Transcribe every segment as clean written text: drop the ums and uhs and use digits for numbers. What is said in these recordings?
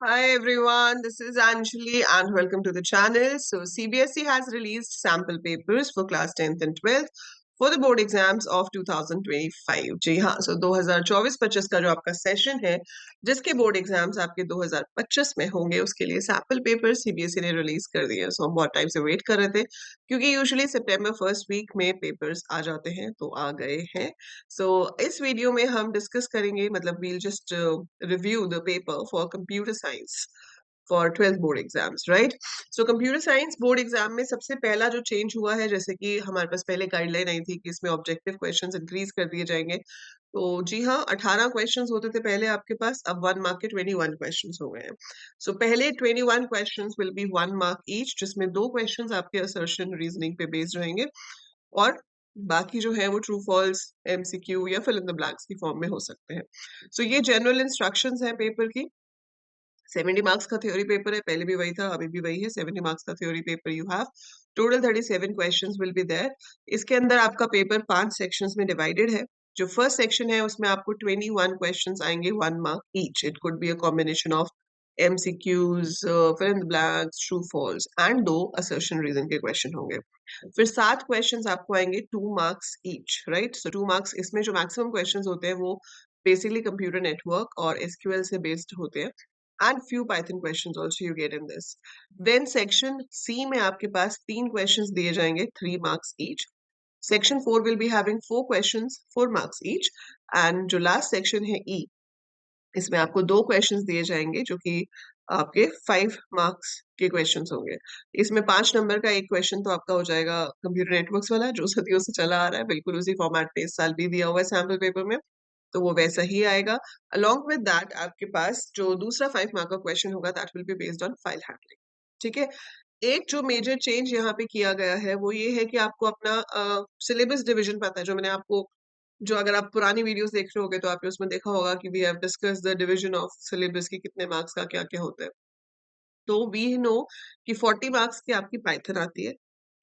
Hi everyone, this is Anjali and welcome to the channel. So CBSE has released sample papers for class 10th and 12th for the board exams of 2025. जी हाँ, so 2024-25 का जो आपका session है जिसके board exams आपके 2025 में होंगे उसके लिए सैम्पल पेपर सीबीएसई ने रिलीज कर दिए। सो हम बहुत टाइम से वेट कर रहे थे क्योंकि यूजुअली सितंबर फर्स्ट वीक में पेपर्स आ जाते हैं, तो आ गए हैं। सो इस वीडियो में हम डिस्कस करेंगे, मतलब we'll just review the paper for computer science for 12th board exams, right. So computer science board exam में सबसे पहला जो चेंज हुआ है, जैसे कि हमारे पास पहले गाइडलाइन आई थी कि इसमें ऑब्जेक्टिव क्वेश्चंस इंक्रीज कर दिए जाएंगे। तो जी हाँ, 18 क्वेश्चंस होते थे पहले आपके पास, अब 1 मार्क के 21 क्वेश्चंस हो गए हैं। सो पहले 21 questions will B 1 mark each, जिसमें 2 क्वेश्चंस आपके असर्शन रीजनिंग पे बेस्ड रहेंगे और बाकी जो है वो ट्रू फॉल्स, एमसीक्यू या फिल इन द ब्लैंक्स की फॉर्म में हो सकते हैं। सो ये जनरल इंस्ट्रक्शंस हैं पेपर की। 70 मार्क्स का थ्योरी पेपर है, पहले भी वही था, अभी भी वही है। 70 मार्क्स का theory paper you have. Total 37 questions will be there. इसके अंदर आपका पेपर 5 सेक्शंस में डिवाइडेड है। जो फर्स्ट सेक्शन है उसमें आपको 21 क्वेश्चंस आएंगे, 1 mark each. It could be a combination of MCQs, fill in the blanks, true false and 2 assertion reason के क्वेश्चन होंगे। फिर 7 क्वेश्चंस आपको आएंगे 2 marks each, right. So 2 marks, इसमें जो मैक्सिमम क्वेश्चंस होते हैं वो बेसिकली कंप्यूटर नेटवर्क और एसक्यूएल से बेस्ड होते हैं, and few Python questions also you get in this. Then section C में आपके पास 3 questions दिए जाएंगे, 3 marks each. Section 4 will be having 4 questions, 4 marks each. And जो last section है E, इसमें आपको 2 questions दिए जाएंगे जो कि आपके 5 marks के questions होंगे। इसमें 5 नंबर का एक क्वेश्चन तो आपका हो जाएगा कंप्यूटर नेटवर्क्स वाला, जो सदियों से चला आ रहा है, बिल्कुल उसी फॉर्मेट पे इस साल भी दिया हुआ है सैम्पल पेपर में, तो वो वैसा ही आएगा। अलोंग विद दैट आपके पास जो दूसरा 5 मार्क का क्वेश्चन होगा that will be based on file handling, ठीक है। एक जो मेजर चेंज यहाँ पे किया गया है वो ये है कि आपको अपना सिलेबस डिवीजन पता है, जो मैंने आपको, जो अगर आप पुरानी वीडियोस देख रहे होगे तो आपने उसमें देखा होगा कि we have discuss the division of syllabus की कितने मार्क्स का क्या क्या होता है। तो वी नो कि 40 मार्क्स की आपकी पाइथन आती है,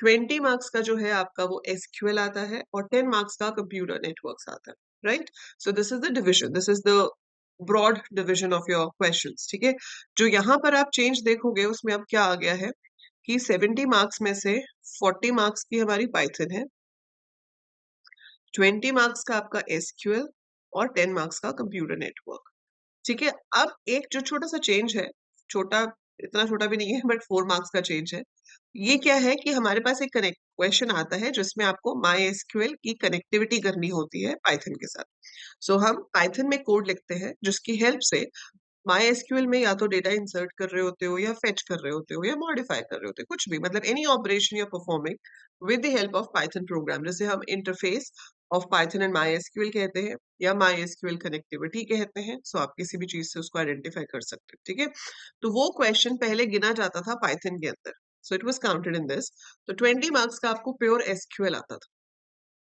20 मार्क्स का जो है आपका वो एसक्यूएल आता है और 10 मार्क्स का कंप्यूटर नेटवर्क्स आता है, right. So this is the division, this is the broad division of your questions, ठीक है। जो यहाँ पर आप चेंज देखोगे उसमें अब क्या आ गया है कि 70 मार्क्स में से 40 मार्क्स की हमारी पाइथन है, 20 मार्क्स का आपका एसक्यूएल और 10 मार्क्स का कंप्यूटर नेटवर्क, ठीक है। अब एक जो छोटा सा चेंज है, छोटा, इतना छोटा भी नहीं है, बट 4 मार्क्स का चेंज है। ये क्या है कि हमारे पास एक कनेक्ट क्वेश्चन आता है जिसमें आपको माई एसक्यूएल की कनेक्टिविटी करनी होती है पाइथन के साथ। सो हम पाइथन में कोड लिखते हैं जिसकी हेल्प से माई एसक्यूएल में या तो डेटा इंसर्ट कर रहे होते हो या फेच कर रहे होते हो या मॉडिफाई कर रहे होते हो, कुछ भी, मतलब any operation you are performing with the help of Python program, जैसे हम interface of Python and MySQL कहते हैं या माई एसक्यूएल कनेक्टिविटी कहते हैं। सो आप किसी भी चीज से उसको आइडेंटिफाई कर सकते हो, ठीक है। तो वो क्वेश्चन पहले गिना जाता था पाइथन के अंदर, so it was counted in this. तो 20 मार्क्स का आपको प्योर एसक्यूएल आता था,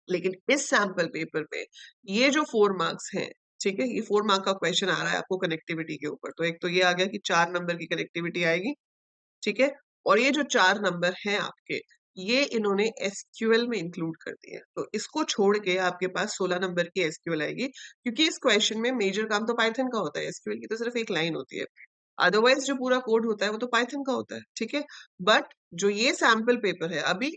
लेकिन इस सैंपल पेपर में ये जो 4 मार्क्स हैं, ठीक है, ये 4 मार्क का क्वेश्चन आ रहा है आपको कनेक्टिविटी के ऊपर। तो एक तो ये आ गया कि 4 नंबर की कनेक्टिविटी आएगी, ठीक है। और ये जो 4 नंबर हैं आपके, ये इन्होंने एसक्यूएल में इंक्लूड कर दिए हैं। तो इसको छोड़ के आपके पास 16 नंबर की एसक्यूएल आएगी, क्योंकि इस क्वेश्चन में मेजर काम तो पाइथन का होता है, एसक्यूएल की तो सिर्फ एक लाइन होती है। अदरवाइज जो पूरा कोड होता है वो तो पाइथन का होता है, ठीक है। बट जो ये सैंपल पेपर है, अभी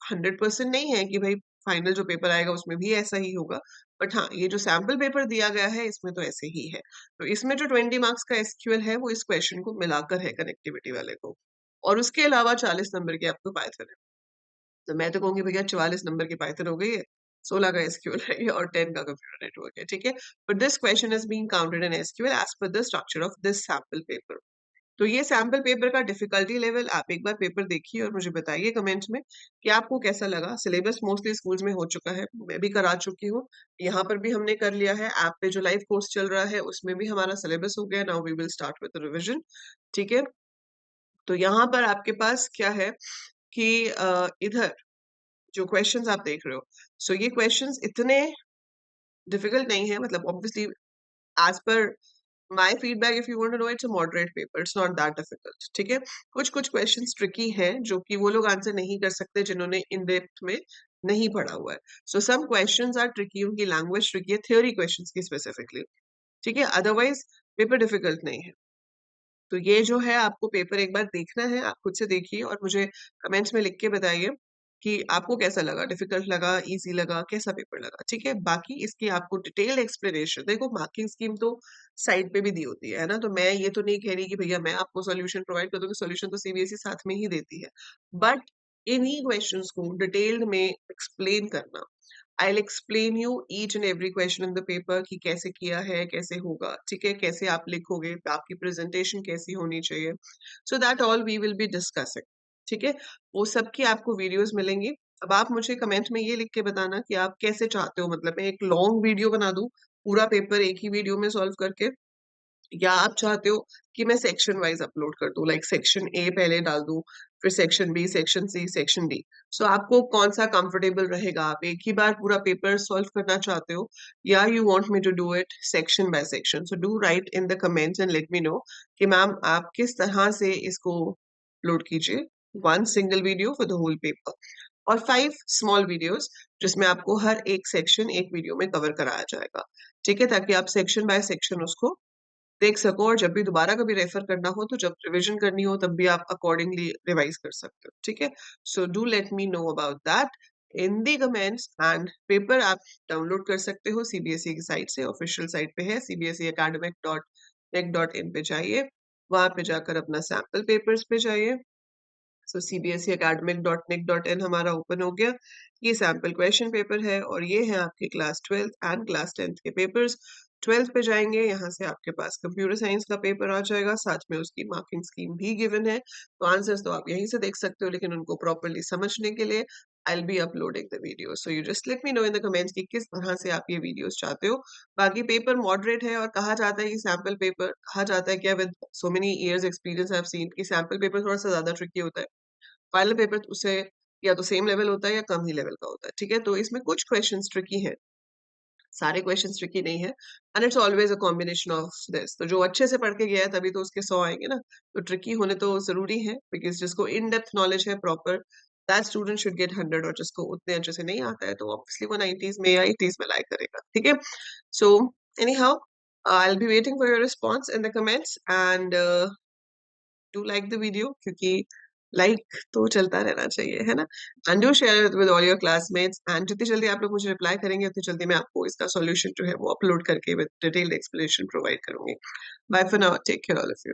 100% नहीं है कि भाई फाइनल जो पेपर आएगा उसमें भी ऐसा ही होगा, बट हाँ, ये जो सैंपल पेपर दिया गया है इसमें तो ऐसे ही है। तो इसमें जो 20 मार्क्स का एसक्यूएल है वो इस क्वेश्चन को मिलाकर है, कनेक्टिविटी वाले को, और उसके अलावा 40 नंबर की आपको पाइथन है। तो मैं तो कहूंगी भैया 44 नंबर की पाइथन हो गई है, 16 का एसक्यूएल है और 10 का कंप्यूटर नेटवर्क है, ठीक है। But this question is being counted in SQL as per the structure of this sample paper. तो ये सैंपल पेपर का डिफिकल्टी लेवल, आप एक बार पेपर देखिए और मुझे बताइए कमेंट्स में कि आपको कैसा लगा। सिलेबस मोस्टली स्कूल्स में हो चुका है, मैं भी करा चुकी हूँ, यहाँ पर भी हमने कर लिया है। ऐप पे जो लाइव कोर्स चल रहा है उसमें भी हमारा सिलेबस हो गया। Now we will start with revision, ठीक है। तो यहाँ पर आपके पास क्या है कि इधर जो क्वेश्चंस आप देख रहे हो, सो ये क्वेश्चंस इतने डिफिकल्ट नहीं है, मतलब obviously as per my feedback, if you want to know, it's a moderate paper, it's not that difficult, ठीक है। कुछ कुछ क्वेश्चंस ट्रिकी हैं जो कि वो लोग आंसर नहीं कर सकते जिन्होंने इन डेप्थ में नहीं पढ़ा हुआ है। सो सम क्वेश्चंस आर ट्रिकी, उनकी लैंग्वेज ट्रिकी है, थ्योरी क्वेश्चंस की स्पेसिफिकली, ठीक है। अदरवाइज पेपर डिफिकल्ट नहीं है। तो ये जो है आपको पेपर एक बार देखना है, आप खुद से देखिए और मुझे कमेंट्स में लिख के बताइए कि आपको कैसा लगा, डिफिकल्ट लगा, इजी लगा, कैसा पेपर लगा, ठीक है? बाकी इसकी आपको डिटेल्ड एक्सप्लेनेशन, देखो मार्किंग स्कीम तो साइड पे भी दी होती है ना, तो मैं ये तो नहीं कह रही कि भैया मैं आपको सॉल्यूशन प्रोवाइड कर दूंगी, सॉल्यूशन तो सीबीएसई साथ में ही देती है, बट इन्हीं क्वेश्चंस को डिटेल्ड में एक्सप्लेन करना, I will explain you each and every question in the paper कि कैसे किया है, कैसे होगा, ठीक है, कैसे आप लिखोगे, आपकी प्रेजेंटेशन कैसी होनी चाहिए, so that all we will be discussing, ठीक है? वो सब की आपको वीडियोस मिलेंगी। अब आप मुझे कमेंट में ये लिख के बताना कि आप कैसे चाहते हो, मतलब मैं एक लॉन्ग वीडियो बना दूं पूरा पेपर एक ही वीडियो में सॉल्व करके, या आप चाहते हो कि मैं सेक्शन वाइज अपलोड कर दूं, लाइक सेक्शन ए पहले डाल दूं, फिर section B, section C, section D. So आपको कौन सा कंफर्टेबल रहेगा? आप एक ही बार पूरा पेपर सॉल्व करना चाहते हो या you want me to do it section by section? So do write in the comments and let me know कि मैम आप किस तरह से इसको अपलोड कीजिए, one single video for the whole paper और 5 स्मॉल वीडियोस जिसमें आपको हर एक सेक्शन एक वीडियो में कवर कराया जाएगा, ठीक है? ताकि आप सेक्शन बाय सेक्शन उसको देख सको और जब भी दोबारा कभी रेफर करना हो तो जब रिवीजन करनी हो तब भी आप अकॉर्डिंगली रिवाइज कर सकते हो, ठीक है? So do let me know about that in the comments. And paper आप डाउनलोड कर सकते हो सीबीएसई की साइट से, ऑफिशियल साइट पे है cbseacademic.nic.in पे जाइए, वहां पे जाकर अपना सैम्पल पेपर्स पे जाइए। सो cbseacademic.nic.in हमारा ओपन हो गया, ये सैम्पल क्वेश्चन पेपर है और ये है आपके class 12th and class 10th के पेपर्स। 12th पे जाएंगे, यहाँ से आपके पास कंप्यूटर साइंस का पेपर आ जाएगा, साथ में उसकी मार्किंग स्कीम भी गिवन है, तो आंसर्स तो आप यहीं से देख सकते हो, लेकिन उनको प्रॉपरली समझने के लिए I'll be uploading the video. So you just let me know in the comments कि किस तरह से आप ये वीडियोस चाहते हो। बाकी पेपर मॉडरेट है और कहा जाता है कि सैम्पल पेपर, कहा जाता है क्या, with so many years experience I have seen कि सैम्पल पेपर थोड़ा सा ज्यादा ट्रिकी होता है, फाइनल पेपर उससे या तो सेम लेवल होता है या कम ही लेवल का होता है, ठीक है? तो इसमें कुछ क्वेश्चंस ट्रिकी हैं, सारे क्वेश्चंस ट्रिकी नहीं है, and it's always a combination of this. तो जो अच्छे से पढ़ के गया है तभी तो उसके 100 आएंगे ना, तो ट्रिकी होने तो जरूरी है, बिकॉज जिसको इन डेप्थ नॉलेज है proper, that student should get 100, और जिसको उतने अच्छे से नहीं आता है तो ऑब्वियसली वो 90s में या 80s में लाइक करेगा, ठीक है? So any how I will be waiting for your response in the comments and do like the video, क्योंकि लाइक तो चलता रहना चाहिए, है ना? And do share with all your classmates, and जितनी जल्दी आप लोग मुझे रिप्लाई करेंगे उतनी जल्दी मैं आपको इसका सॉल्यूशन जो है वो अपलोड करके विद डिटेल्ड एक्सप्लेनेशन प्रोवाइड करूंगी। Bye for now, take care all of you.